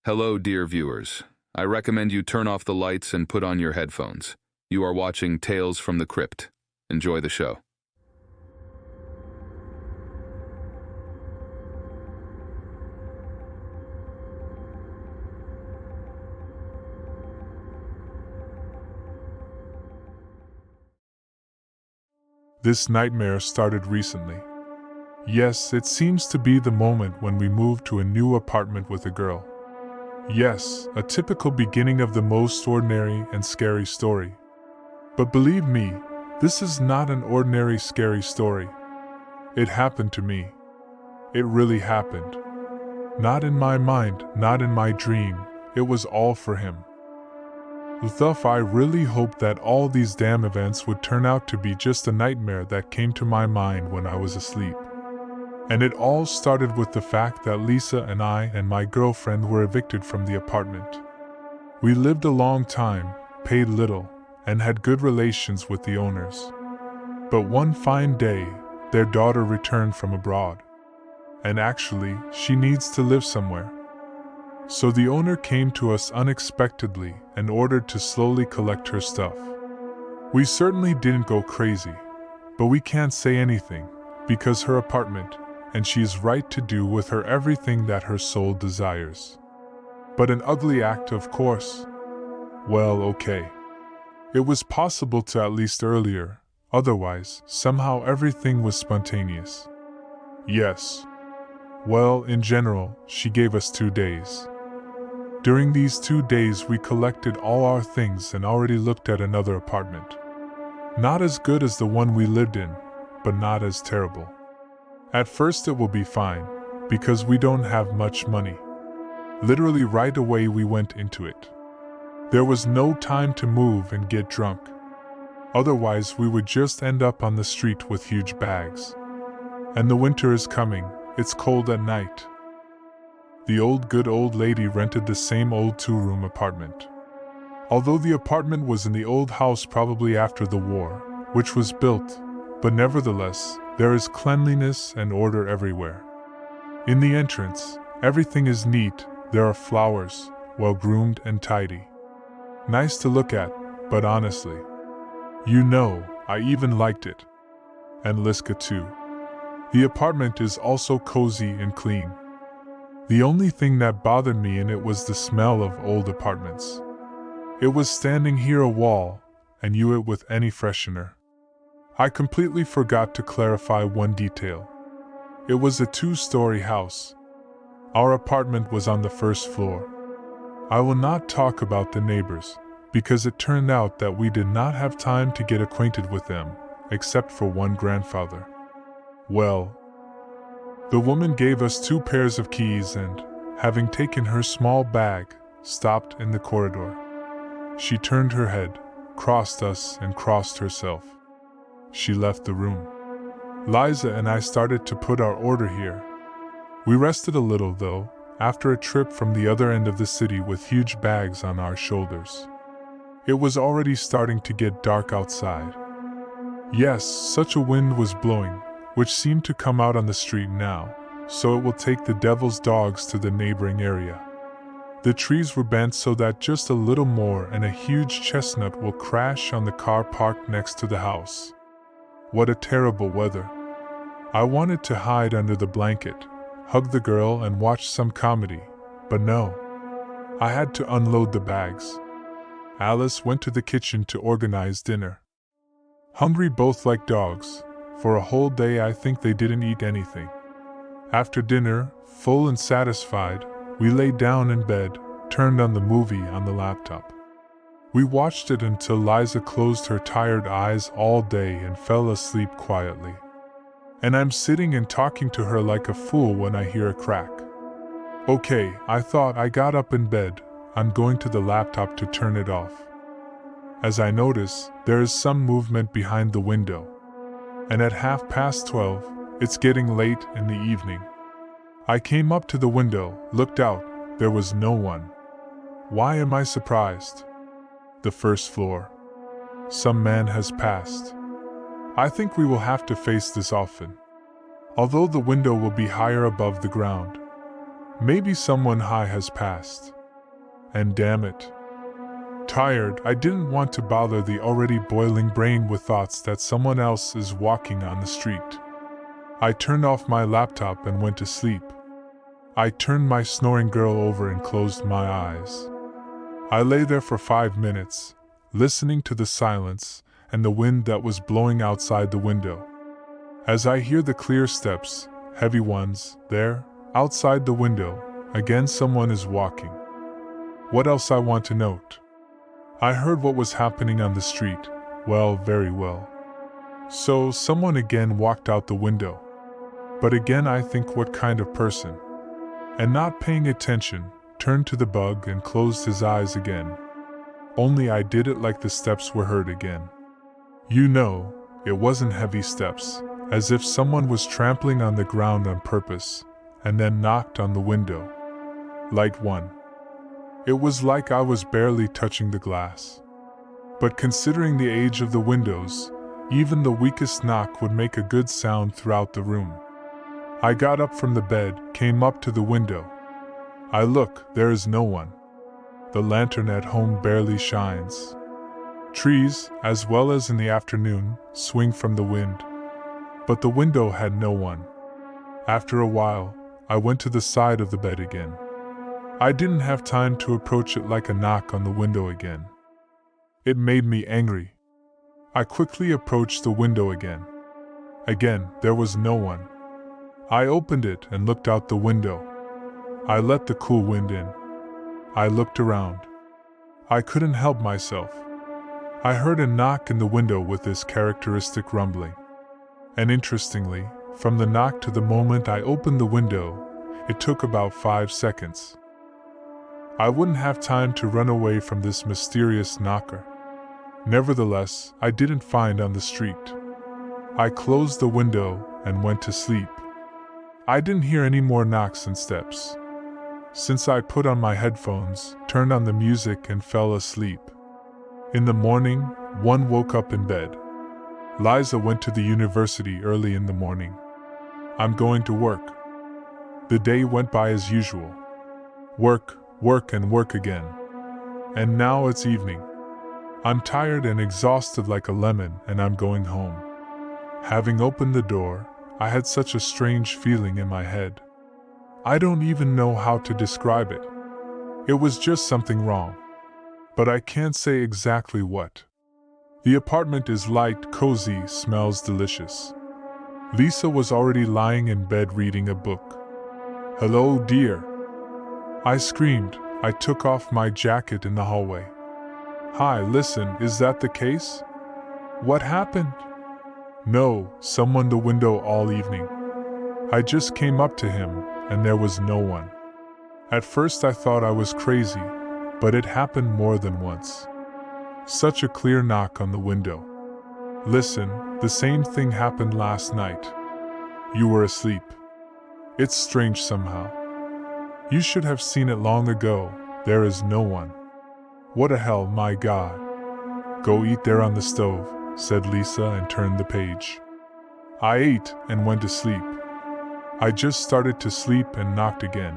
Hello, dear viewers. I recommend you turn off the lights and put on your headphones. You are watching Tales from the Crypt. Enjoy the show. This nightmare started recently. Yes, it seems to be the moment when we moved to a new apartment with a girl. Yes, a typical beginning of the most ordinary and scary story. But believe me, this is not an ordinary scary story. It happened to me. It really happened. Not in my mind, not in my dream, it was all for him. Thus, I really hoped that all these damn events would turn out to be just a nightmare that came to my mind when I was asleep. And it all started with the fact that Lisa and I and my girlfriend were evicted from the apartment. We lived a long time, paid little, and had good relations with the owners. But one fine day, their daughter returned from abroad. And actually, she needs to live somewhere. So the owner came to us unexpectedly and ordered to slowly collect her stuff. We certainly didn't go crazy, but we can't say anything, because her apartment, and she is right to do with her everything that her soul desires. But an ugly act, of course. Well, okay. It was possible to at least earlier, otherwise, somehow everything was spontaneous. Yes. Well, in general, she gave us 2 days. During these 2 days we collected all our things and already looked at another apartment. Not as good as the one we lived in, but not as terrible. At first it will be fine, because we don't have much money. Literally right away we went into it. There was no time to move and get drunk. Otherwise we would just end up on the street with huge bags. And the winter is coming, it's cold at night. The good old lady rented the same old 2-room apartment. Although the apartment was in the old house probably after the war, which was built, but nevertheless, there is cleanliness and order everywhere. In the entrance, everything is neat, there are flowers, well groomed and tidy. Nice to look at, but honestly, I even liked it. And Liska too. The apartment is also cozy and clean. The only thing that bothered me in it was the smell of old apartments. It was standing here a wall, and you it with any freshener. I completely forgot to clarify one detail. It was a 2-story house. Our apartment was on the 1st floor. I will not talk about the neighbors, because it turned out that we did not have time to get acquainted with them, except for one grandfather. Well, the woman gave us 2 pairs of keys and, having taken her small bag, stopped in the corridor. She turned her head, crossed us and crossed herself. She left the room. Liza and I started to put our order here. We rested a little though, after a trip from the other end of the city with huge bags on our shoulders. It was already starting to get dark outside. Yes, such a wind was blowing, which seemed to come out on the street now, so it will take the devil's dogs to the neighboring area. The trees were bent so that just a little more and a huge chestnut will crash on the car parked next to the house. What a terrible weather. I wanted to hide under the blanket, hug the girl and watch some comedy, but no. I had to unload the bags. Alice went to the kitchen to organize dinner. Hungry both like dogs. For a whole day I think they didn't eat anything. After dinner, full and satisfied, we lay down in bed, turned on the movie on the laptop. We watched it until Liza closed her tired eyes all day and fell asleep quietly. And I'm sitting and talking to her like a fool when I hear a crack. Okay, I thought. I got up in bed, I'm going to the laptop to turn it off. As I notice, there is some movement behind the window. And at 12:30, it's getting late in the evening. I came up to the window, looked out, there was no one. Why am I surprised? The 1st floor. Some man has passed. I think we will have to face this often. Although the window will be higher above the ground. Maybe someone high has passed. And damn it. Tired, I didn't want to bother the already boiling brain with thoughts that someone else is walking on the street. I turned off my laptop and went to sleep. I turned my snoring girl over and closed my eyes. I lay there for 5 minutes, listening to the silence and the wind that was blowing outside the window. As I hear the clear steps, heavy ones, there, outside the window, again someone is walking. What else I want to note? I heard what was happening on the street, well, very well. So someone again walked out the window. But again I think, what kind of person? And not paying attention, turned to the bug and closed his eyes again. Only I did it like the steps were heard again. You know, it wasn't heavy steps, as if someone was trampling on the ground on purpose, and then knocked on the window. Light one. It was like I was barely touching the glass. But considering the age of the windows, even the weakest knock would make a good sound throughout the room. I got up from the bed, came up to the window. I look, there is no one. The lantern at home barely shines. Trees, as well as in the afternoon, swing from the wind. But the window had no one. After a while, I went to the side of the bed again. I didn't have time to approach it like a knock on the window again. It made me angry. I quickly approached the window again. Again, there was no one. I opened it and looked out the window. I let the cool wind in. I looked around. I couldn't help myself. I heard a knock in the window with this characteristic rumbling. And interestingly, from the knock to the moment I opened the window, it took about 5 seconds. I wouldn't have time to run away from this mysterious knocker. Nevertheless, I didn't find on the street. I closed the window and went to sleep. I didn't hear any more knocks and steps. Since I put on my headphones, turned on the music and fell asleep. In the morning, one woke up in bed. Liza went to the university early in the morning. I'm going to work. The day went by as usual. Work, work and work again. And now it's evening. I'm tired and exhausted like a lemon and I'm going home. Having opened the door, I had such a strange feeling in my head. I don't even know how to describe it. It was just something wrong. But I can't say exactly what. The apartment is light, cozy, smells delicious. Lisa was already lying in bed reading a book. "Hello, dear." I screamed. I took off my jacket in the hallway. "Hi, listen, is that the case? What happened?" "No, someone the window all evening." I just came up to him, and there was no one. At first I thought I was crazy, but it happened more than once. Such a clear knock on the window. "Listen, the same thing happened last night. You were asleep. It's strange somehow. You should have seen it long ago, there is no one. What a hell, my God." "Go eat there on the stove," said Lisa and turned the page. I ate and went to sleep. I just started to sleep and knocked again.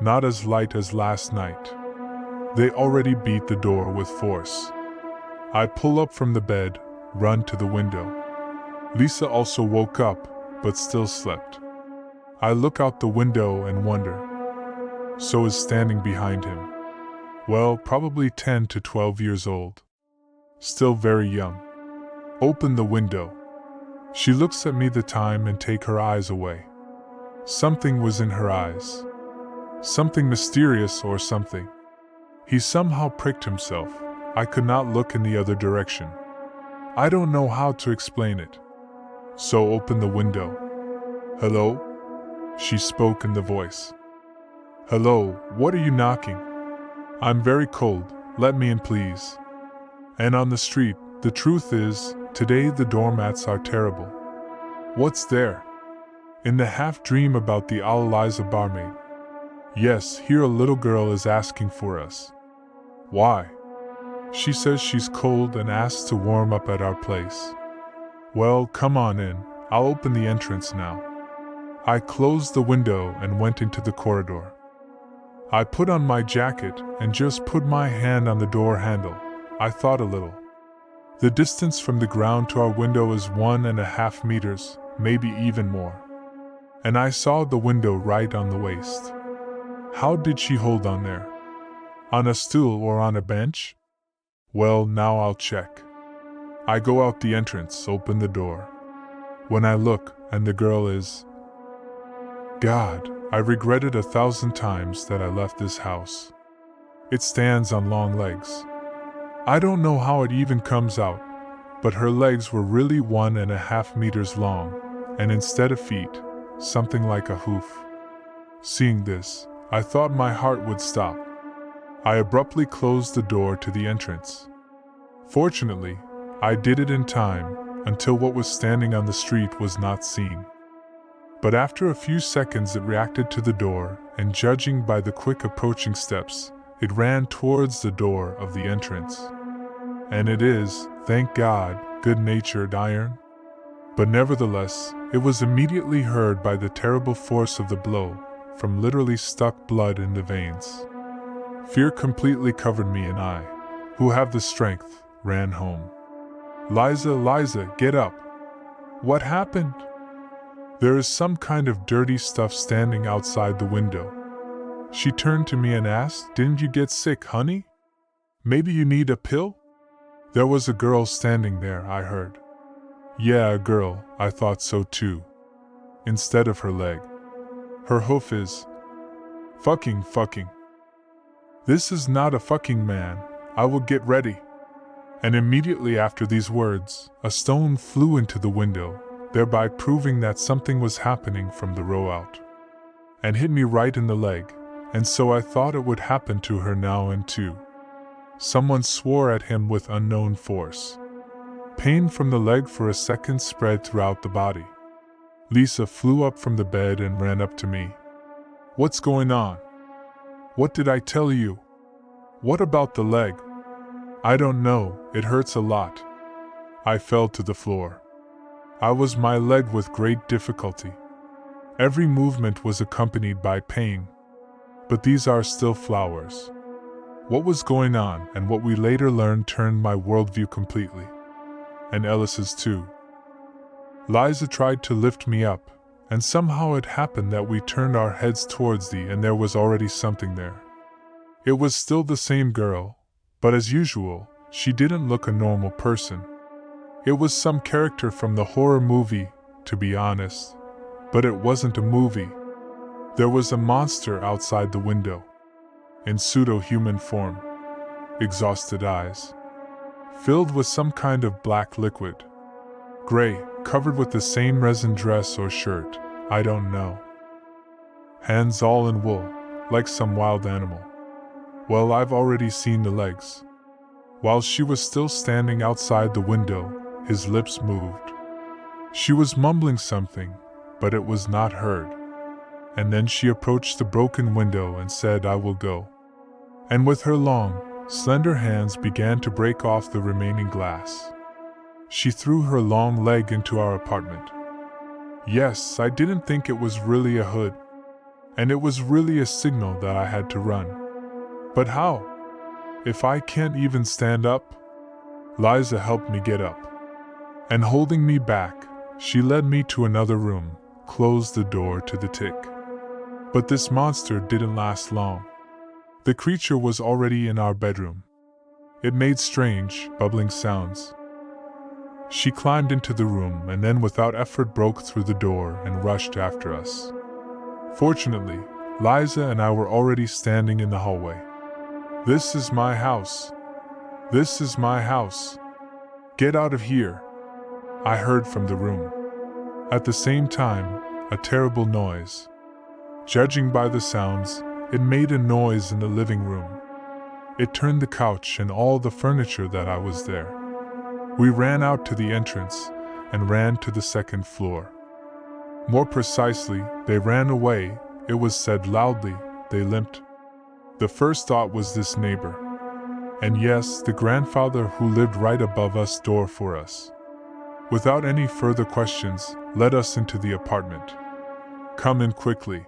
Not as light as last night. They already beat the door with force. I pull up from the bed, run to the window. Lisa also woke up, but still slept. I look out the window and wonder. So is standing behind him. Well, probably 10 to 12 years old. Still very young. Open the window. She looks at me the time and take her eyes away. Something was in her eyes. Something mysterious or something. He somehow pricked himself. I could not look in the other direction. I don't know how to explain it. So open the window. "Hello?" She spoke in the voice. "Hello, what are you knocking? I'm very cold, let me in please." And on the street, the truth is, today the doormats are terrible. What's there? In the half-dream about the Eliza barmaid. Yes, here a little girl is asking for us. Why? She says she's cold and asks to warm up at our place. Well, come on in, I'll open the entrance now. I closed the window and went into the corridor. I put on my jacket and just put my hand on the door handle. I thought a little. The distance from the ground to our window is 1.5 meters, maybe even more. And I saw the window right on the waist. How did she hold on there? On a stool or on a bench? Well, now I'll check. I go out the entrance, open the door. When I look, and the girl is... God, I regretted 1,000 times that I left this house. It stands on long legs. I don't know how it even comes out, but her legs were really 1.5 meters long, and instead of feet, something like a hoof. Seeing this, I thought my heart would stop. I abruptly closed the door to the entrance. Fortunately, I did it in time, until what was standing on the street was not seen. But after a few seconds it reacted to the door, and judging by the quick approaching steps, it ran towards the door of the entrance. And it is, thank God, good-natured iron. But nevertheless, it was immediately heard by the terrible force of the blow, from literally stuck blood in the veins. Fear completely covered me, and I, who have the strength, ran home. Liza, get up. What happened? There is some kind of dirty stuff standing outside the window. She turned to me and asked, didn't you get sick, honey? Maybe you need a pill? There was a girl standing there, I heard. Yeah, a girl, I thought so too. Instead of her leg. Her hoof is... fucking. This is not a fucking man, I will get ready. And immediately after these words, a stone flew into the window, thereby proving that something was happening from the row out. And hit me right in the leg, and so I thought it would happen to her now and too. Someone swore at him with unknown force. Pain from the leg for a second spread throughout the body. Lisa flew up from the bed and ran up to me. What's going on? What did I tell you? What about the leg? I don't know, it hurts a lot. I fell to the floor. I was my leg with great difficulty. Every movement was accompanied by pain. But these are still flowers. What was going on and what we later learned turned my worldview completely. And Ellis's too. Liza tried to lift me up, and somehow it happened that we turned our heads towards thee and there was already something there. It was still the same girl, but as usual, she didn't look a normal person. It was some character from the horror movie, to be honest. But it wasn't a movie. There was a monster outside the window. In pseudo-human form. Exhausted eyes. Filled with some kind of black liquid. Gray, covered with the same resin dress or shirt, I don't know. Hands all in wool, like some wild animal. Well, I've already seen the legs. While she was still standing outside the window, his lips moved. She was mumbling something, but it was not heard. And then she approached the broken window and said, I will go. And with her long, slender hands began to break off the remaining glass. She threw her long leg into our apartment. Yes, I didn't think it was really a hood. And it was really a signal that I had to run. But how? If I can't even stand up? Liza helped me get up. And holding me back, she led me to another room, closed the door to the tick. But this monster didn't last long. The creature was already in our bedroom. It made strange, bubbling sounds. She climbed into the room and then without effort broke through the door and rushed after us. Fortunately, Liza and I were already standing in the hallway. This is my house. This is my house. Get out of here. I heard from the room. At the same time, a terrible noise. Judging by the sounds, it made a noise in the living room. It turned the couch and all the furniture that I was there. We ran out to the entrance and ran to the second floor. More precisely, they ran away, it was said loudly, they limped. The first thought was this neighbor. And yes, the grandfather who lived right above us door for us. Without any further questions, led us into the apartment. Come in quickly.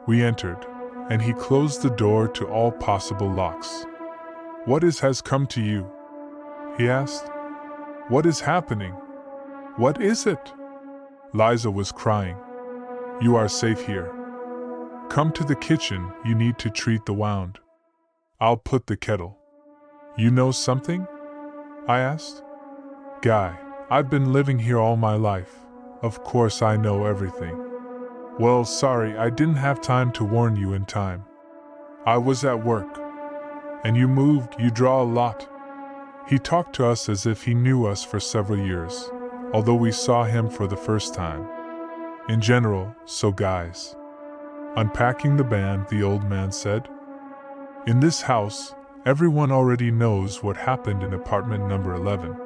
We entered, and he closed the door to all possible locks. What has come to you? He asked. What is happening? What is it? Liza was crying. You are safe here. Come to the kitchen, you need to treat the wound. I'll put the kettle. You know something? I asked. Guy, I've been living here all my life. Of course I know everything. Well, sorry, I didn't have time to warn you in time. I was at work. And you moved, you draw a lot. He talked to us as if he knew us for several years, although we saw him for the first time. In general, so guys. Unpacking the band, the old man said. In this house, everyone already knows what happened in apartment number 11.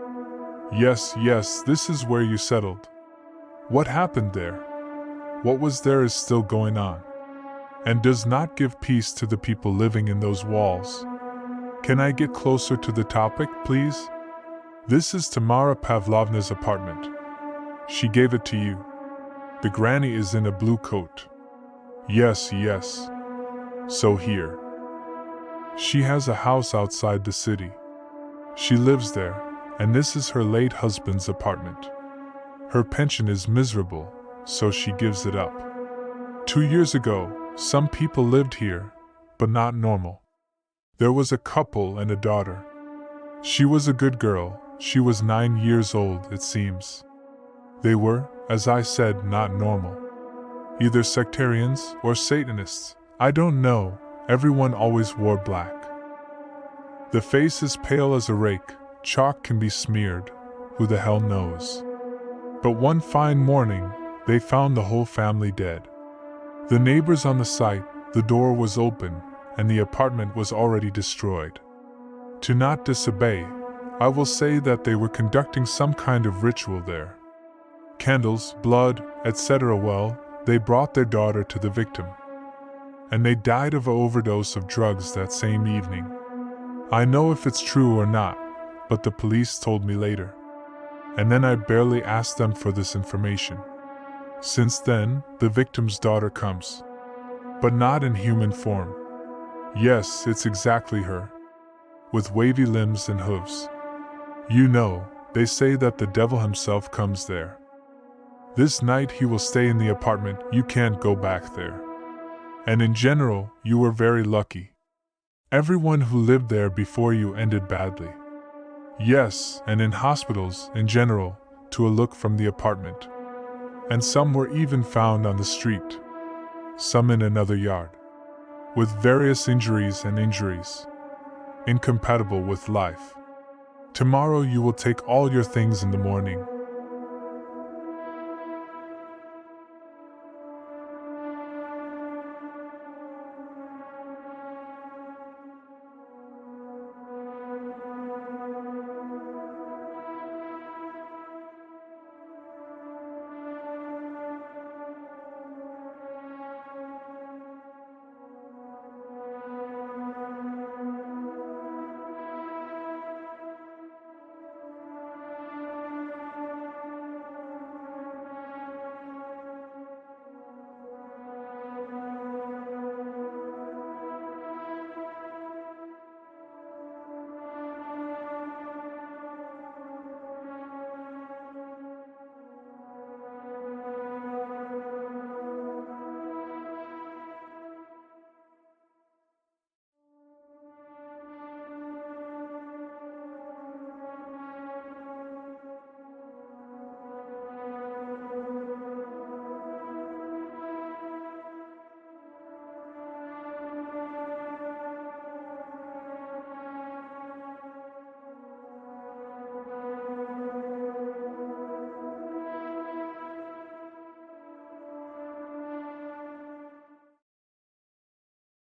Yes, this is where you settled. What happened there? What was there is still going on, and does not give peace to the people living in those walls. Can I get closer to the topic, please? This is Tamara Pavlovna's apartment. She gave it to you. The granny is in a blue coat. Yes. So here. She has a house outside the city. She lives there, and this is her late husband's apartment. Her pension is miserable, so she gives it up. 2 years ago, some people lived here, but not normal. There was a couple and a daughter. She was a good girl. She was 9 years old, it seems. They were, as I said, not normal. Either sectarians or Satanists. I don't know. Everyone always wore black. The face is pale as a rake. Chalk can be smeared. Who the hell knows? But one fine morning, they found the whole family dead. The neighbors on the site, the door was open, and the apartment was already destroyed. To not disobey, I will say that they were conducting some kind of ritual there. Candles, blood, etc. Well, they brought their daughter to the victim. And they died of an overdose of drugs that same evening. I know if it's true or not, but the police told me later. And then I barely asked them for this information. Since then, the victim's daughter comes. But not in human form. Yes, it's exactly her. With wavy limbs and hooves. You know, they say that the devil himself comes there. This night he will stay in the apartment, you can't go back there. And in general, you were very lucky. Everyone who lived there before you ended badly. Yes, and in hospitals, in general, to a look from the apartment. And some were even found on the street. Some in another yard. With various injuries incompatible with life. Tomorrow you will take all your things in the morning,